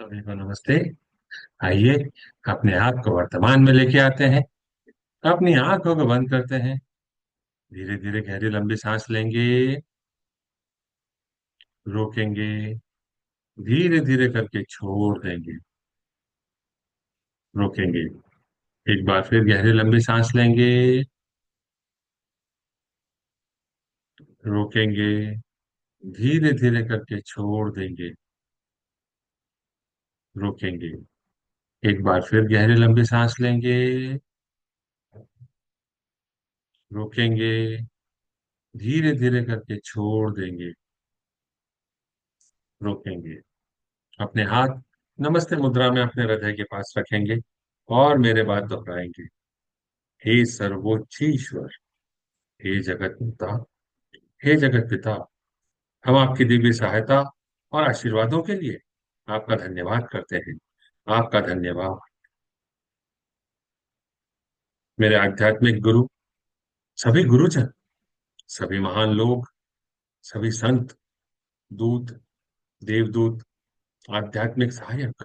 सभी को नमस्ते। आइए अपने आप को वर्तमान में लेके आते हैं। अपनी आंखों को बंद करते हैं। धीरे धीरे गहरी लंबी सांस लेंगे। रोकेंगे। धीरे धीरे करके छोड़ देंगे। रोकेंगे। एक बार फिर गहरी लंबी सांस लेंगे। रोकेंगे। धीरे धीरे करके छोड़ देंगे। रोकेंगे। एक बार फिर गहरी लंबी सांस लेंगे। रोकेंगे। धीरे धीरे करके छोड़ देंगे। रोकेंगे। अपने हाथ नमस्ते मुद्रा में अपने हृदय के पास रखेंगे और मेरे बाद दोहराएंगे। हे सर्वोच्च ईश्वर, हे जगत पिता, हे जगत पिता, हम आपकी दिव्य सहायता और आशीर्वादों के लिए आपका धन्यवाद करते हैं। आपका धन्यवाद। मेरे आध्यात्मिक गुरु, सभी गुरुजन, सभी महान लोग, सभी संत, दूत, देवदूत, आध्यात्मिक सहायक,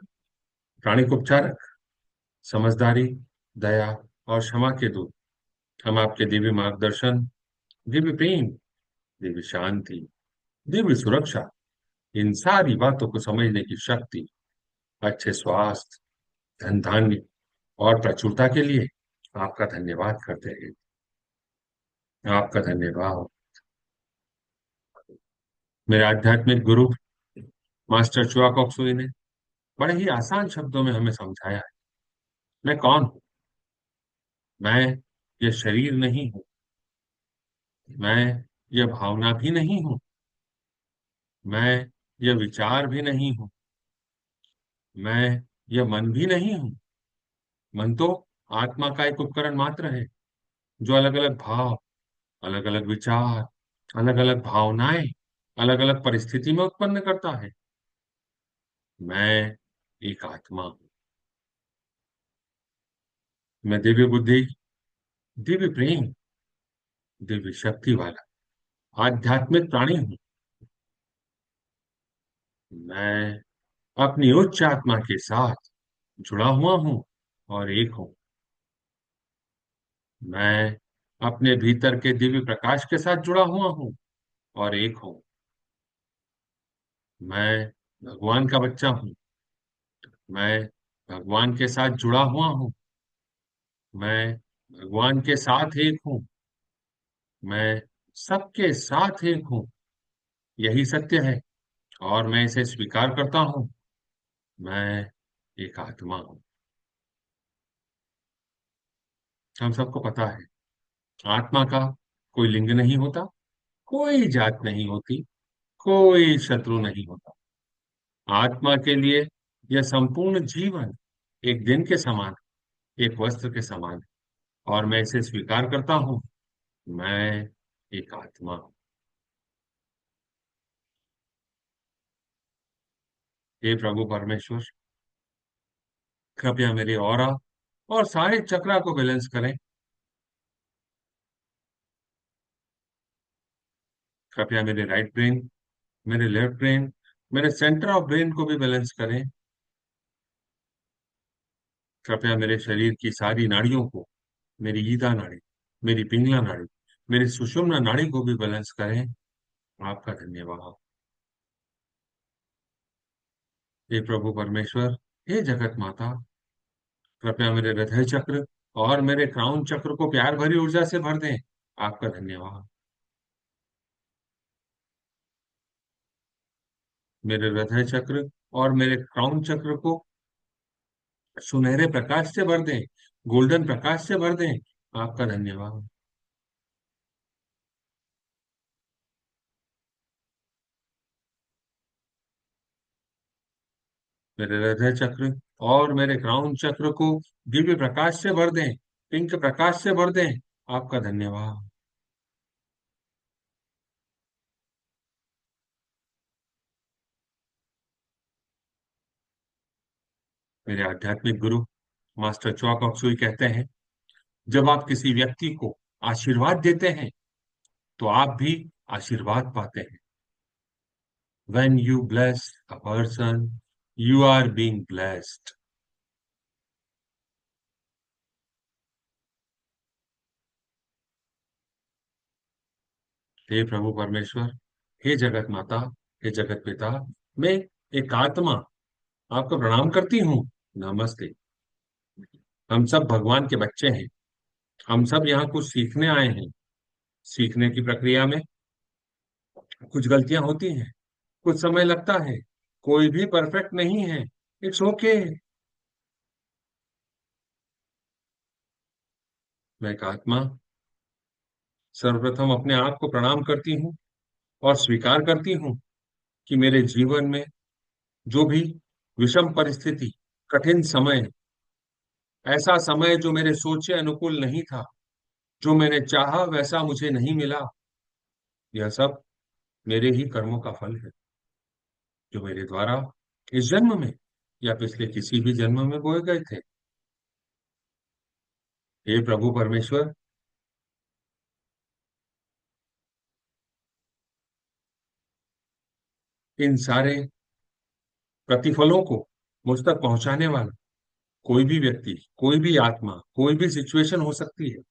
प्राणिक उपचारक, समझदारी, दया और क्षमा के दूत, हम आपके दिव्य मार्गदर्शन, दिव्य प्रेम, दिव्य शांति, दिव्य सुरक्षा, इन सारी बातों को समझने की शक्ति, अच्छे स्वास्थ्य, धन धान्य और प्रचुरता के लिए आपका धन्यवाद करते हैं। आपका धन्यवाद। मेरे आध्यात्मिक गुरु मास्टर चुआ कॉक्सुई ने बड़े ही आसान शब्दों में हमें समझाया है। मैं कौन हूँ? मैं ये शरीर नहीं हूँ। मैं ये भावना भी नहीं हूँ। मैं ये विचार भी नहीं हूँ। मैं ये मन भी नहीं हूँ। मन तो आत्मा का एक उपकरण मात्र है, जो अलग अलग भाव, अलग अलग विचार, अलग अलग भावनाएं, अलग अलग परिस्थिति में उत्पन्न करता है। मैं एक आत्मा हूँ। मैं दिव्य बुद्धि, दिव्य प्रेम, दिव्य शक्ति वाला आध्यात्मिक प्राणी हूँ। मैं अपनी उच्च आत्मा के साथ जुड़ा हुआ हूँ और एक हूँ। मैं अपने भीतर के दिव्य प्रकाश के साथ जुड़ा हुआ हूँ और एक हूँ। मैं भगवान का बच्चा हूँ। मैं भगवान के साथ जुड़ा हुआ हूँ। मैं भगवान के साथ एक हूँ। मैं सबके साथ एक हूँ। यही सत्य है और मैं इसे स्वीकार करता हूँ। मैं एक आत्मा हूँ। हम सबको पता है, आत्मा का कोई लिंग नहीं होता, कोई जात नहीं होती, कोई शत्रु नहीं होता। आत्मा के लिए यह संपूर्ण जीवन एक दिन के समान, एक वस्त्र के समान है और मैं इसे स्वीकार करता हूँ। मैं एक आत्मा हूँ। हे प्रभु परमेश्वर, कृपया मेरे ऑरा और सारे चक्रा को बैलेंस करें। कृपया मेरे राइट ब्रेन, मेरे लेफ्ट ब्रेन, मेरे सेंटर ऑफ ब्रेन को भी बैलेंस करें। कृपया मेरे शरीर की सारी नाड़ियों को, मेरी ईदा नाड़ी, मेरी पिंगला नाड़ी, मेरी सुषुम्ना नाड़ी को भी बैलेंस करें। आपका धन्यवाद। हे प्रभु परमेश्वर, हे जगत माता, कृपया मेरे हृदय चक्र और मेरे क्राउन चक्र को प्यार भरी ऊर्जा से भर दें। आपका धन्यवाद। मेरे हृदय चक्र और मेरे क्राउन चक्र को सुनहरे प्रकाश से भर दें, गोल्डन प्रकाश से भर दें। आपका धन्यवाद। मेरे हृदय चक्र और मेरे क्राउन चक्र को दिव्य प्रकाश से भर दें, पिंक प्रकाश से भर दें। आपका धन्यवाद। मेरे आध्यात्मिक गुरु मास्टर चुआ कॉक्सुई कहते हैं, जब आप किसी व्यक्ति को आशीर्वाद देते हैं तो आप भी आशीर्वाद पाते हैं। When you bless a person, you are being blessed. हे प्रभु परमेश्वर, हे जगत माता, हे जगत पिता, मैं एक आत्मा आपको प्रणाम करती हूँ। नमस्ते। हम सब भगवान के बच्चे हैं। हम सब यहाँ कुछ सीखने आए हैं। सीखने की प्रक्रिया में कुछ गलतियां होती हैं, कुछ समय लगता है। कोई भी परफेक्ट नहीं है। It's okay. मैं एक आत्मा सर्वप्रथम अपने आप को प्रणाम करती हूँ और स्वीकार करती हूँ कि मेरे जीवन में जो भी विषम परिस्थिति, कठिन समय, ऐसा समय जो मेरे सोचे अनुकूल नहीं था, जो मैंने चाहा वैसा मुझे नहीं मिला, यह सब मेरे ही कर्मों का फल है, जो मेरे द्वारा इस जन्म में या पिछले किसी भी जन्म में बोए गए थे। हे प्रभु परमेश्वर, इन सारे प्रतिफलों को मुझ तक पहुंचाने वाला कोई भी व्यक्ति, कोई भी आत्मा, कोई भी सिचुएशन हो सकती है,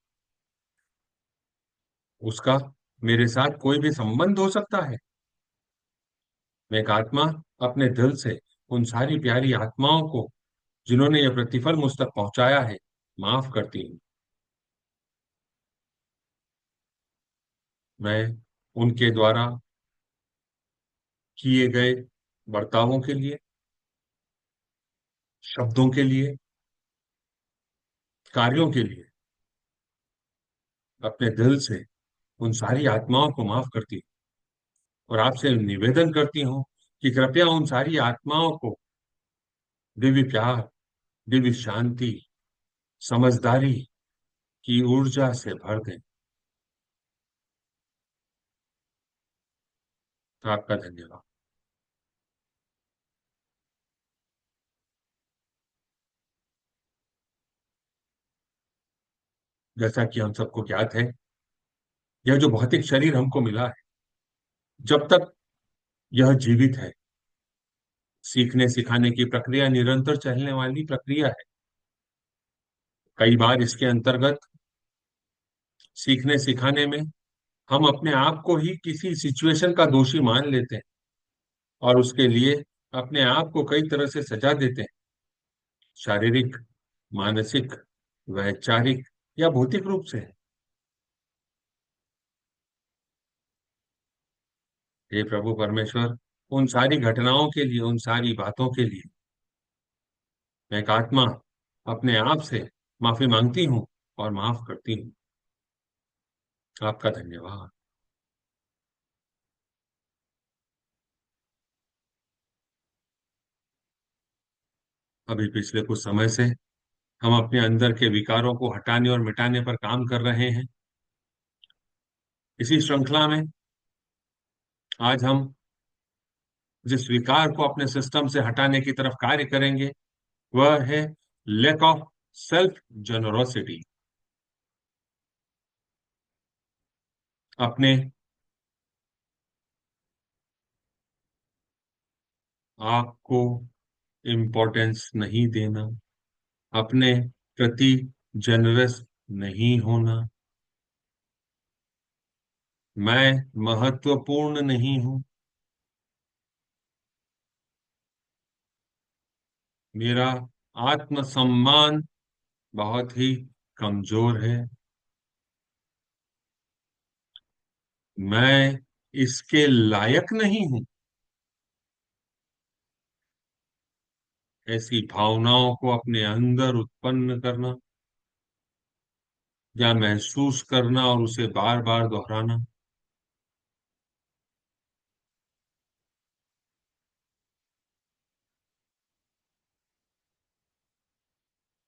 उसका मेरे साथ कोई भी संबंध हो सकता है। मैं एक आत्मा अपने दिल से उन सारी प्यारी आत्माओं को, जिन्होंने यह प्रतिफल मुझ तक पहुंचाया है, माफ करती हूँ। मैं उनके द्वारा किए गए बर्तावों के लिए, शब्दों के लिए, कार्यों के लिए अपने दिल से उन सारी आत्माओं को माफ करती हूँ और आपसे निवेदन करती हूँ कि कृपया उन सारी आत्माओं को दिव्य प्यार, दिव्य शांति, समझदारी की ऊर्जा से भर दें। तो आपका धन्यवाद। जैसा कि हम सबको ज्ञात है, यह जो भौतिक शरीर हमको मिला है, जब तक यह जीवित है, सीखने सिखाने की प्रक्रिया निरंतर चलने वाली प्रक्रिया है। कई बार इसके अंतर्गत सीखने सिखाने में हम अपने आप को ही किसी सिचुएशन का दोषी मान लेते हैं और उसके लिए अपने आप को कई तरह से सजा देते हैं, शारीरिक, मानसिक, वैचारिक या भौतिक रूप से। हे प्रभु परमेश्वर, उन सारी घटनाओं के लिए, उन सारी बातों के लिए मैं एक आत्मा अपने आप से माफी मांगती हूँ और माफ करती हूँ। आपका धन्यवाद। अभी पिछले कुछ समय से हम अपने अंदर के विकारों को हटाने और मिटाने पर काम कर रहे हैं। इसी श्रृंखला में आज हम जिस विकार को अपने सिस्टम से हटाने की तरफ कार्य करेंगे, वह है लैक ऑफ सेल्फ जनरोसिटी। अपने आप को इम्पोर्टेंस नहीं देना, अपने प्रति जनरस नहीं होना, मैं महत्वपूर्ण नहीं हूं, मेरा आत्मसम्मान बहुत ही कमजोर है, मैं इसके लायक नहीं हूं। ऐसी भावनाओं को अपने अंदर उत्पन्न करना या महसूस करना और उसे बार बार दोहराना।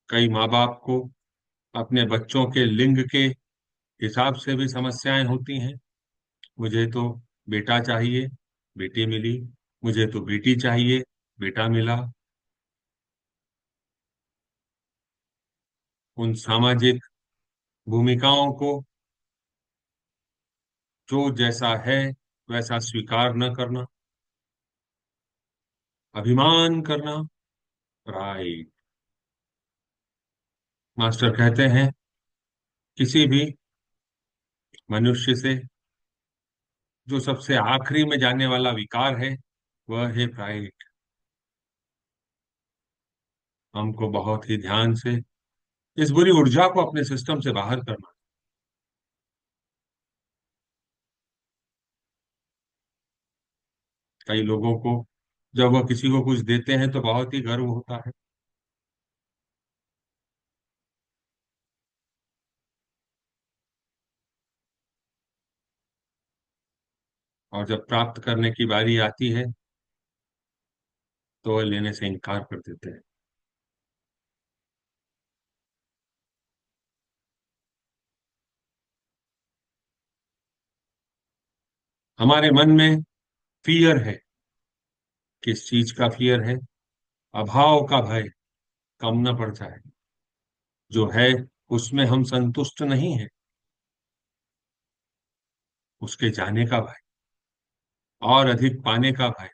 कई माँ बाप को अपने बच्चों के लिंग के हिसाब से भी समस्याएं होती हैं। मुझे तो बेटा चाहिए, बेटी मिली। मुझे तो बेटी चाहिए, बेटा मिला। उन सामाजिक भूमिकाओं को जो जैसा है वैसा स्वीकार न करना, अभिमान करना, प्राइड। मास्टर कहते हैं किसी भी मनुष्य से जो सबसे आखिरी में जाने वाला विकार है वह है प्राइड। हमको बहुत ही ध्यान से इस बुरी ऊर्जा को अपने सिस्टम से बाहर करना। कई लोगों को जब वह किसी को कुछ देते हैं तो बहुत ही गर्व होता है, और जब प्राप्त करने की बारी आती है तो वह लेने से इनकार कर देते हैं। हमारे मन में फियर है। किस चीज का फियर है? अभाव का भय, कम न पड़ जाए। जो है उसमें हम संतुष्ट नहीं है, उसके जाने का भय, और अधिक पाने का भय।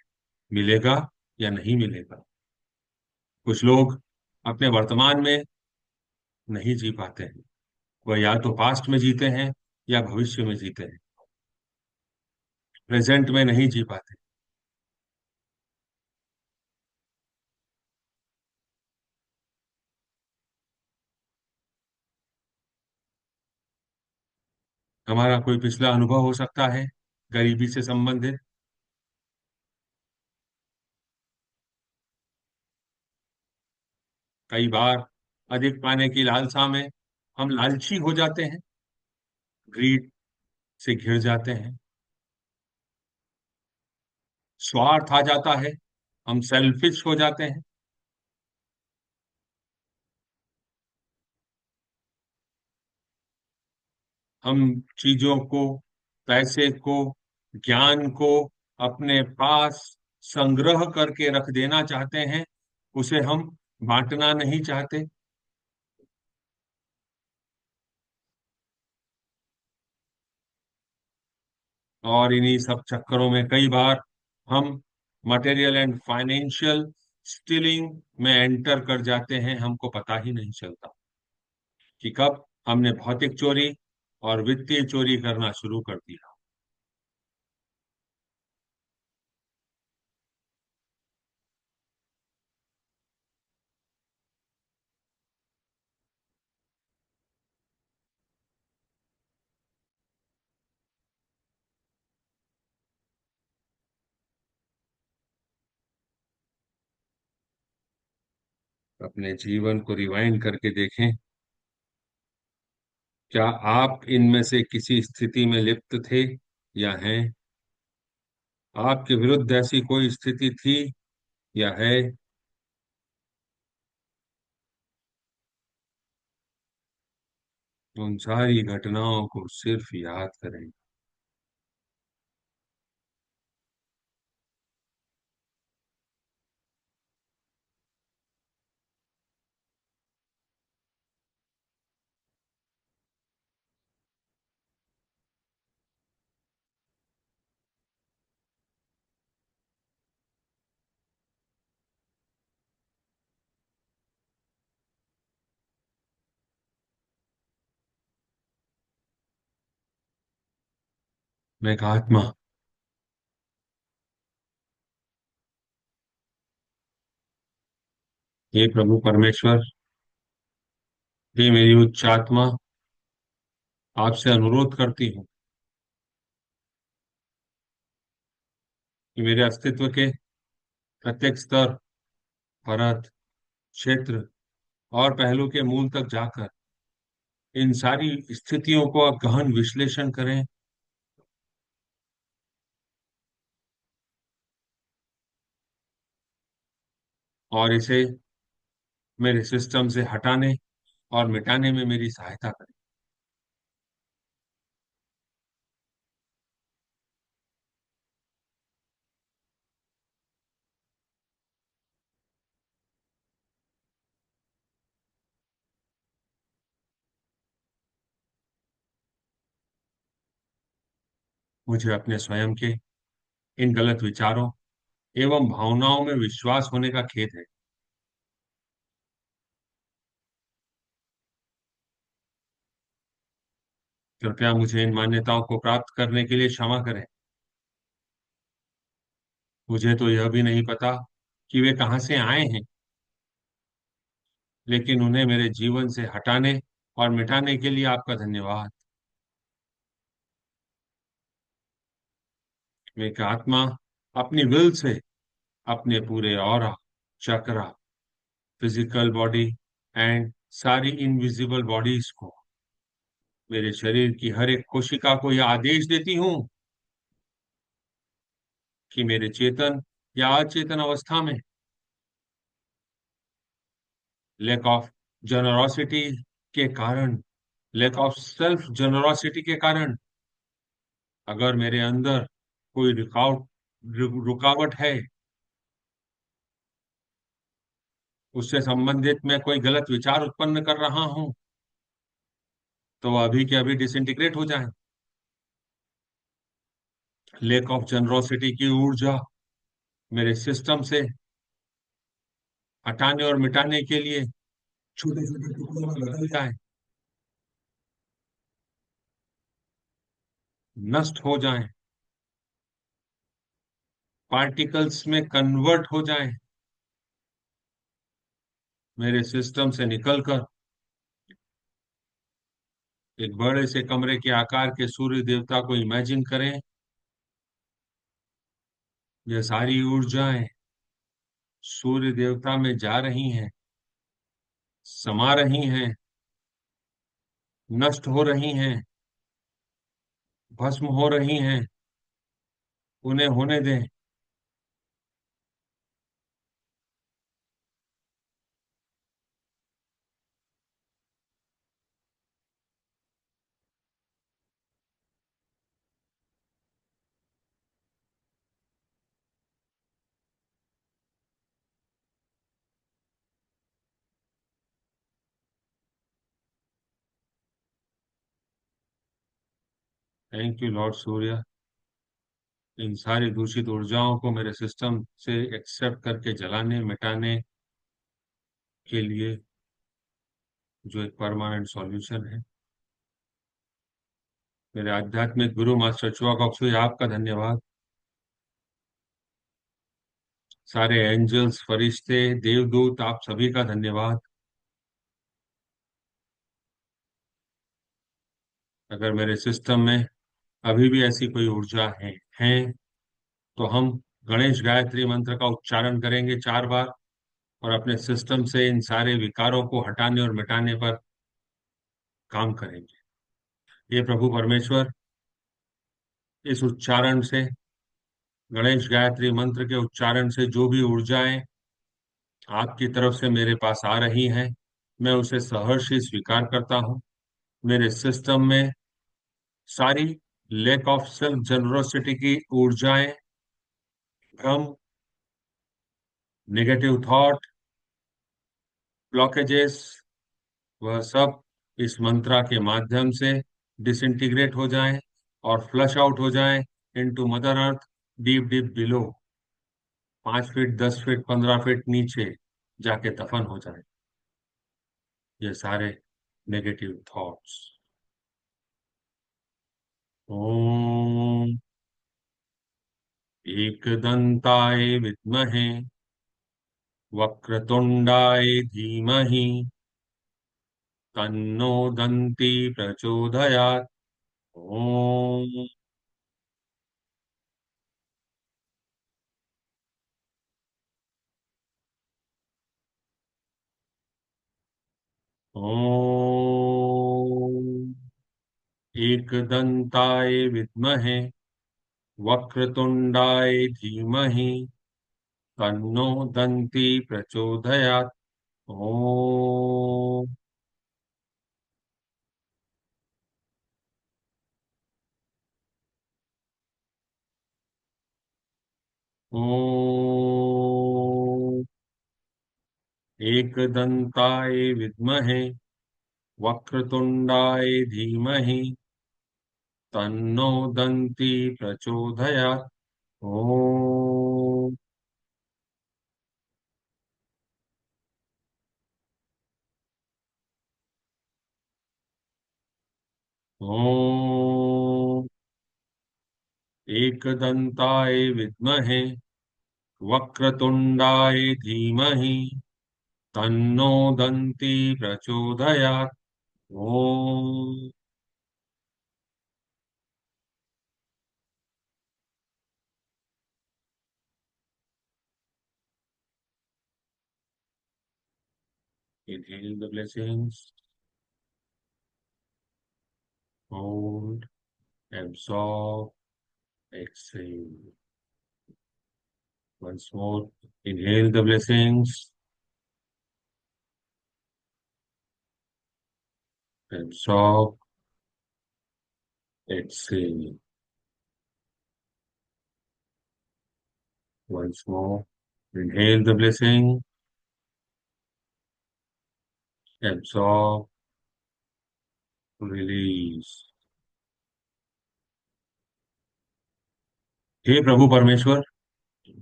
मिलेगा या नहीं मिलेगा। कुछ लोग अपने वर्तमान में नहीं जी पाते हैं। वह या तो पास्ट में जीते हैं या भविष्य में जीते हैं, प्रेजेंट में नहीं जी पाते। हमारा कोई पिछला अनुभव हो सकता है गरीबी से संबंधित। कई बार अधिक पाने की लालसा में हम लालची हो जाते हैं, ग्रीड से घिर जाते हैं, स्वार्थ आ जाता है, हम सेल्फिश हो जाते हैं। हम चीजों को, पैसे को, ज्ञान को अपने पास संग्रह करके रख देना चाहते हैं, उसे हम बांटना नहीं चाहते। और इन्हीं सब चक्करों में कई बार हम मटेरियल एंड फाइनेंशियल स्टीलिंग में एंटर कर जाते हैं, हमको पता ही नहीं चलता कि कब हमने भौतिक चोरी और वित्तीय चोरी करना शुरू कर दिया। अपने जीवन को रिवाइंड करके देखें, क्या आप इनमें से किसी स्थिति में लिप्त थे या हैं? आपके विरुद्ध ऐसी कोई स्थिति थी या है? उन सारी घटनाओं को सिर्फ याद करें। मैं एक आत्मा, हे प्रभु परमेश्वर, हे मेरी उच्च आत्मा, आपसे अनुरोध करती हूँ कि मेरे अस्तित्व के प्रत्येक स्तर, परत, क्षेत्र और पहलू के मूल तक जाकर इन सारी स्थितियों को आप गहन विश्लेषण करें, और इसे मेरे सिस्टम से हटाने और मिटाने में मेरी सहायता करें। मुझे अपने स्वयं के इन गलत विचारों एवं भावनाओं में विश्वास होने का खेद है। कृपया मुझे इन मान्यताओं को प्राप्त करने के लिए क्षमा करें। मुझे तो यह भी नहीं पता कि वे कहाँ से आए हैं, लेकिन उन्हें मेरे जीवन से हटाने और मिटाने के लिए आपका धन्यवाद। मैं एक आत्मा अपनी विल से अपने पूरे aura, chakra, physical body and सारी इनविजिबल बॉडीज को, मेरे शरीर की हर एक कोशिका को यह आदेश देती हूँ कि मेरे चेतन या अचेतन अवस्था में लैक ऑफ जनरोसिटी के कारण, लैक ऑफ सेल्फ जनरोसिटी के कारण, अगर मेरे अंदर कोई रुकावट है, उससे संबंधित मैं कोई गलत विचार उत्पन्न कर रहा हूं, तो वह अभी के अभी डिसइंटीग्रेट हो जाए। लेक ऑफ जनरोसिटी की ऊर्जा मेरे सिस्टम से हटाने और मिटाने के लिए छोटे छोटे टुकड़ों में बदल जाए, नष्ट हो जाए, पार्टिकल्स में कन्वर्ट हो जाए, मेरे सिस्टम से निकलकर एक बड़े से कमरे के आकार के सूर्य देवता को इमेजिन करें। ये सारी ऊर्जाएं सूर्य देवता में जा रही हैं, समा रही हैं, नष्ट हो रही हैं, भस्म हो रही हैं। उन्हें होने दें। थैंक यू लॉर्ड सूर्य। इन सारी दूषित ऊर्जाओं को मेरे सिस्टम से एक्सेप्ट करके जलाने मिटाने के लिए, जो एक परमानेंट सॉल्यूशन है। मेरे आध्यात्मिक गुरु मास्टर चुआ कॉक्सू, आपका धन्यवाद। सारे एंजल्स, फरिश्ते, देवदूत, आप सभी का धन्यवाद। अगर मेरे सिस्टम में अभी भी ऐसी कोई ऊर्जा है तो हम गणेश गायत्री मंत्र का उच्चारण करेंगे 4 बार और अपने सिस्टम से इन सारे विकारों को हटाने और मिटाने पर काम करेंगे। ये प्रभु परमेश्वर, इस उच्चारण से, गणेश गायत्री मंत्र के उच्चारण से जो भी ऊर्जाएं आपकी तरफ से मेरे पास आ रही हैं, मैं उसे सहर्ष स्वीकार करता हूं। मेरे सिस्टम में सारी लैक ऑफ सेल्फ जनरोसिटी की ऊर्जाएं, भ्रम, नेगेटिव थॉट, ब्लॉकेजेस, वह सब इस मंत्रा के माध्यम से डिसइंटीग्रेट हो जाएं और फ्लश आउट हो जाएं into mother earth, deep deep below, 5 feet, 10 feet, 15 feet नीचे जाके दफन हो जाए ये सारे नेगेटिव थॉट्स। ओम एकदंताय विद्महे वक्रतुंडाय धीमहि तन्नो दन्ति प्रचोदयात्। ओम। ओम एकदंताय विद्महे वक्रतुंडाय धीमहि तन्नो दन्ति प्रचोदयात्। ओम। ओम एकदंताय विद्महे वक्रतुंडाय धीमहि तन्नो दन्ति प्रचोदयात्। ओम। ओम एकदंताय विद्महे वक्रतुंडाय धीमहि तन्नो दन्ती प्रचोदयात्। ओम inhale the blessings, hold, absorb, exhale. Once more, inhale the blessings, absorb, exhale. Once more, inhale the blessing, absorb, release. हे प्रभु परमेश्वर,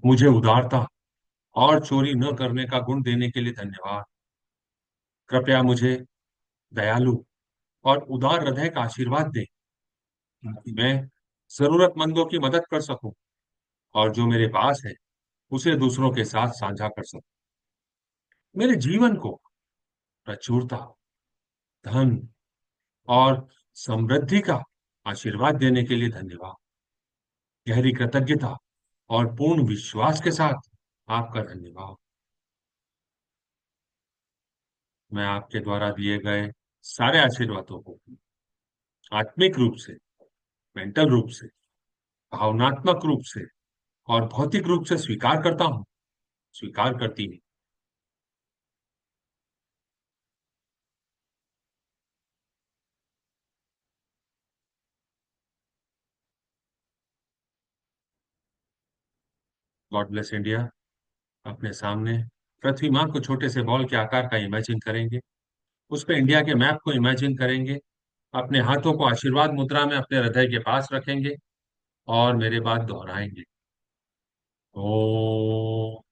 मुझे उदारता और चोरी न करने का गुण देने के लिए धन्यवाद। कृपया मुझे दयालु और उदार हृदय का आशीर्वाद दें, ताकि मैं जरूरतमंदों की मदद कर सकूं और जो मेरे पास है उसे दूसरों के साथ साझा कर सकूं। मेरे जीवन को प्रचुरता, धन और समृद्धि का आशीर्वाद देने के लिए धन्यवाद। गहरी कृतज्ञता और पूर्ण विश्वास के साथ आपका धन्यवाद। मैं आपके द्वारा दिए गए सारे आशीर्वादों को आत्मिक रूप से, मेंटल रूप से, भावनात्मक रूप से और भौतिक रूप से स्वीकार करता हूं, स्वीकार करती हूँ। God bless India. अपने सामने पृथ्वी माँ को छोटे से बॉल के आकार का इमेजिन करेंगे। उस पे इंडिया के मैप को इमेजिन करेंगे। अपने हाथों को आशीर्वाद मुद्रा में अपने हृदय के पास रखेंगे और मेरे बाद दोहराएंगे। ओ,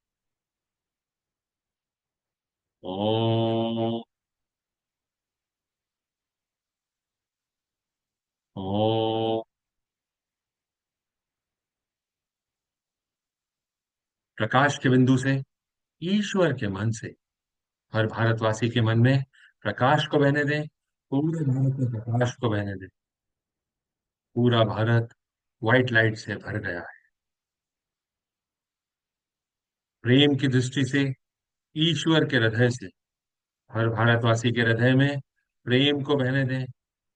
ओ, ओ। प्रकाश के बिंदु से, ईश्वर के मन से, हर भारतवासी के मन में प्रकाश को बहने दें। पूरे भारत में प्रकाश को बहने दें। पूरा भारत व्हाइट लाइट से भर गया है। प्रेम की दृष्टि से, ईश्वर के हृदय से, हर भारतवासी के हृदय में प्रेम को बहने दें।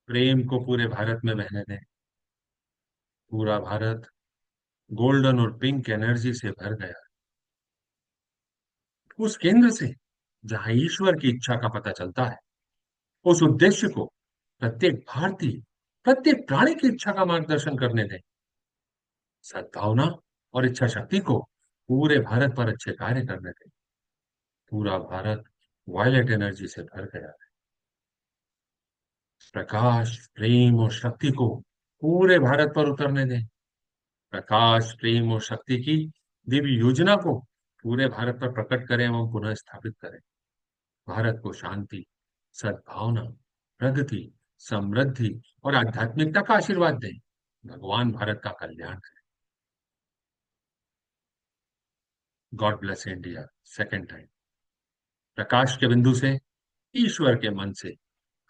प्रेम को पूरे भारत में बहने दें। पूरा भारत गोल्डन और पिंक एनर्जी से भर गया। उस केंद्र से जहां ईश्वर की इच्छा का पता चलता है, उस उद्देश्य को प्रत्येक भारतीय, प्रत्येक प्राणी की इच्छा का मार्गदर्शन करने दें। सद्भावना और इच्छा शक्ति को पूरे भारत पर अच्छे कार्य करने दें। पूरा भारत वायलेट एनर्जी से भर गया है। प्रकाश, प्रेम और शक्ति को पूरे भारत पर उतरने दें। प्रकाश, प्रेम और शक्ति की दिव्य योजना को पूरे भारत पर प्रकट करें एवं पुनः स्थापित करें। भारत को शांति, सद्भावना, प्रगति, समृद्धि और आध्यात्मिकता का आशीर्वाद दें। भगवान भारत का कल्याण करें। God bless India. Second time. प्रकाश के बिंदु से, ईश्वर के मन से,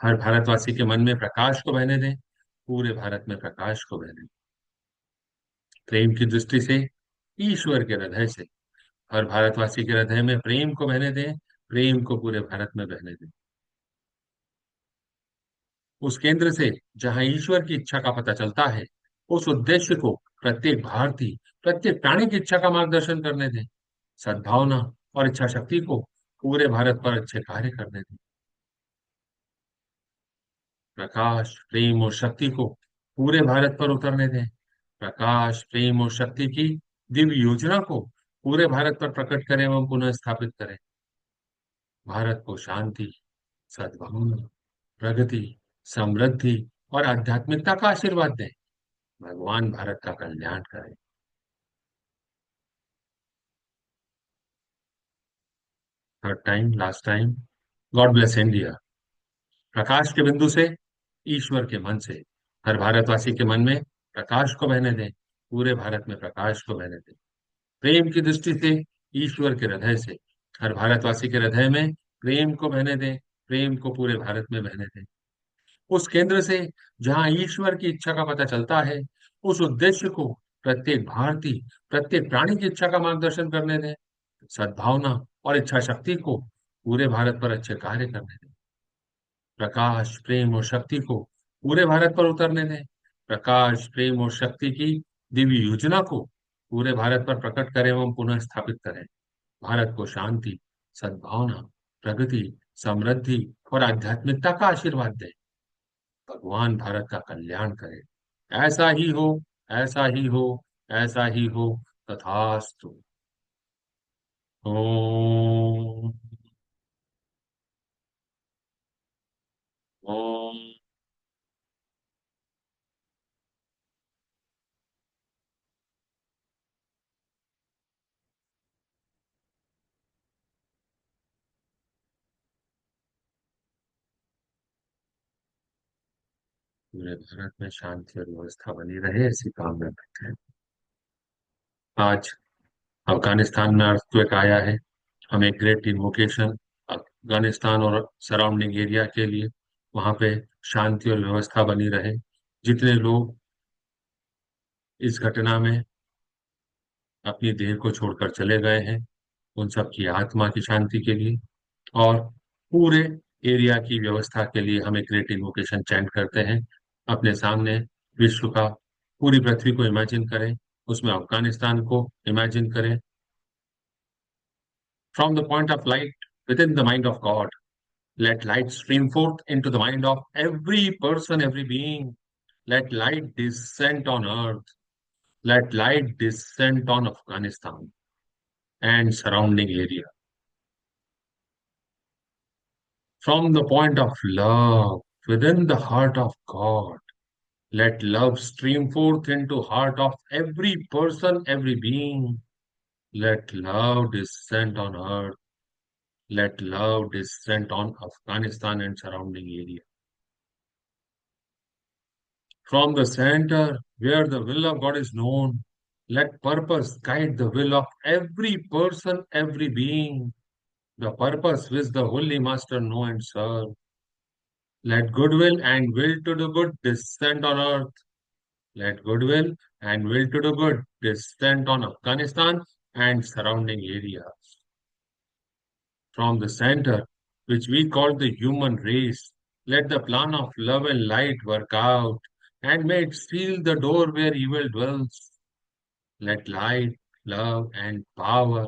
हर भारतवासी के मन में प्रकाश को बहने दें। पूरे भारत में प्रकाश को बहने दें। प्रेम की दृष्टि से, ईश्वर के हृदय से, हर भारतवासी के हृदय में प्रेम को बहने दें। प्रेम को पूरे भारत में बहने दें। उस केंद्र से जहां ईश्वर की इच्छा का पता चलता है, उस उद्देश्य को प्रत्येक भारतीय, प्रत्येक प्राणी की इच्छा का मार्गदर्शन करने दें। सद्भावना और इच्छा शक्ति को पूरे भारत पर अच्छे कार्य करने दें। प्रकाश, प्रेम और शक्ति को पूरे भारत पर उतरने दें। प्रकाश, प्रेम और शक्ति की दिव्य योजना को पूरे भारत पर प्रकट करें एवं पुनः स्थापित करें। भारत को शांति, सद्भावना, प्रगति, समृद्धि और आध्यात्मिकता का आशीर्वाद दें। भगवान भारत का कल्याण करें। Third time, last time. God bless India. प्रकाश के बिंदु से, ईश्वर के मन से, हर भारतवासी के मन में प्रकाश को बहने दें, पूरे भारत में प्रकाश को बहने दें। प्रेम की दृष्टि से, ईश्वर के हृदय से, हर भारतवासी के हृदय में प्रेम को बहने दें, प्रेम को पूरे भारत में बहने दें। उस केंद्र से जहां ईश्वर की इच्छा का पता चलता है, उस उद्देश्य को प्रत्येक भारतीय, प्रत्येक प्राणी की इच्छा का मार्गदर्शन करने दें। सद्भावना और इच्छा शक्ति को पूरे भारत पर अच्छे कार्य करने दें। प्रकाश, प्रेम और शक्ति को पूरे भारत पर उतरने दें। प्रकाश, प्रेम और शक्ति की दिव्य योजना को पूरे भारत पर प्रकट करें एवं पुनः स्थापित करें। भारत को शांति, सद्भावना, प्रगति, समृद्धि और आध्यात्मिकता का आशीर्वाद दें। भगवान भारत का कल्याण करे। ऐसा ही हो, ऐसा ही हो, ऐसा ही हो, तथास्तु। ओम। ओम। पूरे भारत में शांति और व्यवस्था बनी रहे, ऐसी कामना करते हैं। आज अफगानिस्तान में अर्थक्वेक आया है। हम एक ग्रेट इन्वोकेशन अफगानिस्तान और सराउंडिंग एरिया के लिए, वहां पे शांति और व्यवस्था बनी रहे। जितने लोग इस घटना में अपनी देह को छोड़कर चले गए हैं, उन सबकी आत्मा की शांति के लिए और पूरे एरिया की व्यवस्था के लिए हम एक ग्रेट इन्वोकेशन चैंट करते हैं। अपने सामने विश्व का, पूरी पृथ्वी को इमेजिन करें, उसमें अफगानिस्तान को इमेजिन करें। From the point of light with in the mind of God, let light stream forth into the mind of every person, every being. Let light descend on earth. Let light descend on Afghanistan and surrounding area. From the point of love within the heart of God, let love stream forth into heart of every person, every being. Let love descend on earth. Let love descend on Afghanistan and surrounding area. From the center where the will of God is known, let purpose guide the will of every person, every being, the purpose which the Holy Master know and serve. Let goodwill and will to do good descend on earth. Let goodwill and will to do good descend on Afghanistan and surrounding areas. From the center, which we call the human race, let the plan of love and light work out, and may it seal the door where evil dwells. Let light, love, and power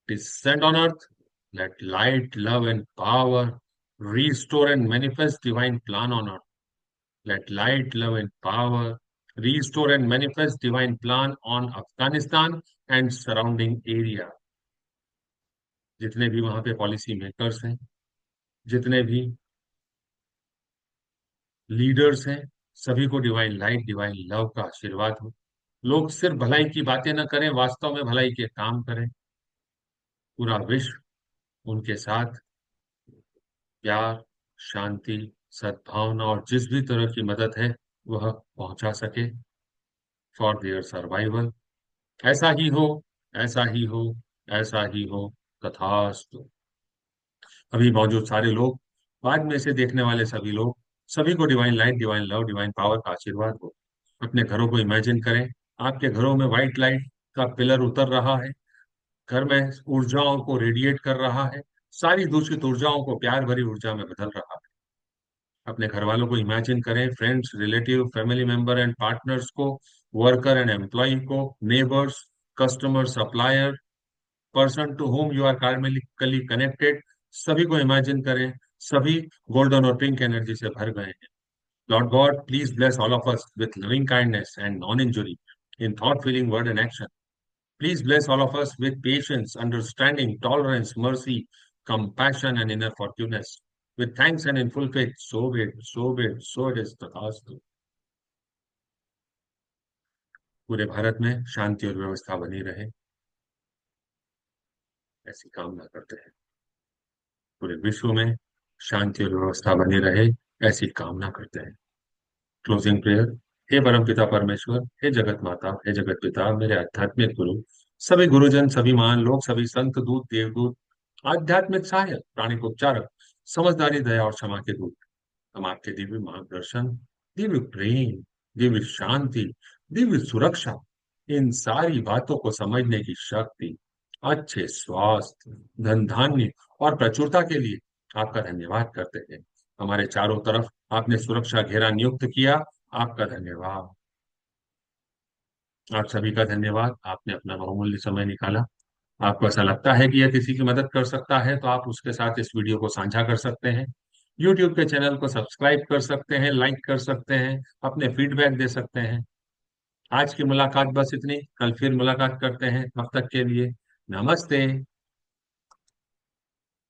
descend on earth. Let light, love, and power restore and manifest divine plan on earth. Let light, love, and power restore and manifest divine plan on Afghanistan and surrounding area. जितने भी वहां पे policy makers हैं, जितने भी leaders हैं, सभी को डिवाइन लाइट, डिवाइन लव का आशीर्वाद हो। लोग सिर्फ भलाई की बातें न करें, वास्तव में भलाई के काम करें। पूरा विश्व उनके साथ प्यार, शांति, सद्भावना और जिस भी तरह की मदद है वह पहुंचा सके फॉर देयर सर्वाइवल। ऐसा ही हो, ऐसा ही हो, ऐसा ही हो, तथास्तु। अभी मौजूद सारे लोग, बाद में इसे देखने वाले सभी लोग, सभी को divine light, divine love, divine power का आशीर्वाद हो। अपने घरों को इमेजिन करें, आपके घरों में व्हाइट लाइट का पिलर उतर रहा है, घर में ऊर्जाओं को रेडिएट कर रहा है, सारी दूषित ऊर्जाओं को प्यार भरी ऊर्जा में बदल रहा है। अपने घर वालों को इमेजिन करें, friends, relative, family member and partners को, वर्कर एंड एम्प्लॉय को, neighbours, customer, supplier, person to whom you are karmically connected, सभी को इमेजिन करें। सभी गोल्डन और पिंक एनर्जी से भर गए हैं। Lord God, please bless all of us with loving kindness and non injury in thought, feeling, word and action. Please bless all of us with patience, understanding, tolerance, mercy, compassion, and inner forgiveness. With thanks and in full faith, so be it, so be it, so it is, तथास्तु। पूरे भारत में शांति और व्यवस्था बनी रहे, ऐसी कामना करते हैं। पूरे विश्व में शांति और व्यवस्था बनी रहे, ऐसी कामना करते हैं। Closing prayer. हे परमपिता परमेश्वर, हे जगत माता, हे जगत पिता, मेरे आध्यात्मिक गुरु, सभी गुरुजन, सभी महान लोग, सभी संत दूत, देवदूत, आध्यात्मिक सहायक, प्राणिक उपचारक, समझदारी, दया और क्षमा के दूत, हम आपके दिव्य मार्गदर्शन, दिव्य प्रेम, दिव्य शांति, दिव्य सुरक्षा, इन सारी बातों को समझने की शक्ति, अच्छे स्वास्थ्य, धन धान्य और प्रचुरता के लिए आपका धन्यवाद करते हैं। हमारे चारों तरफ आपने सुरक्षा घेरा नियुक्त किया, आपका धन्यवाद। आप सभी का धन्यवाद, आपने अपना बहुमूल्य समय निकाला। आपको ऐसा लगता है कि यह किसी की मदद कर सकता है तो आप उसके साथ इस वीडियो को साझा कर सकते हैं। YouTube के चैनल को सब्सक्राइब कर सकते हैं, लाइक कर सकते हैं, अपने फीडबैक दे सकते हैं। आज की मुलाकात बस इतनी, कल फिर मुलाकात करते हैं, तब तक के लिए नमस्ते।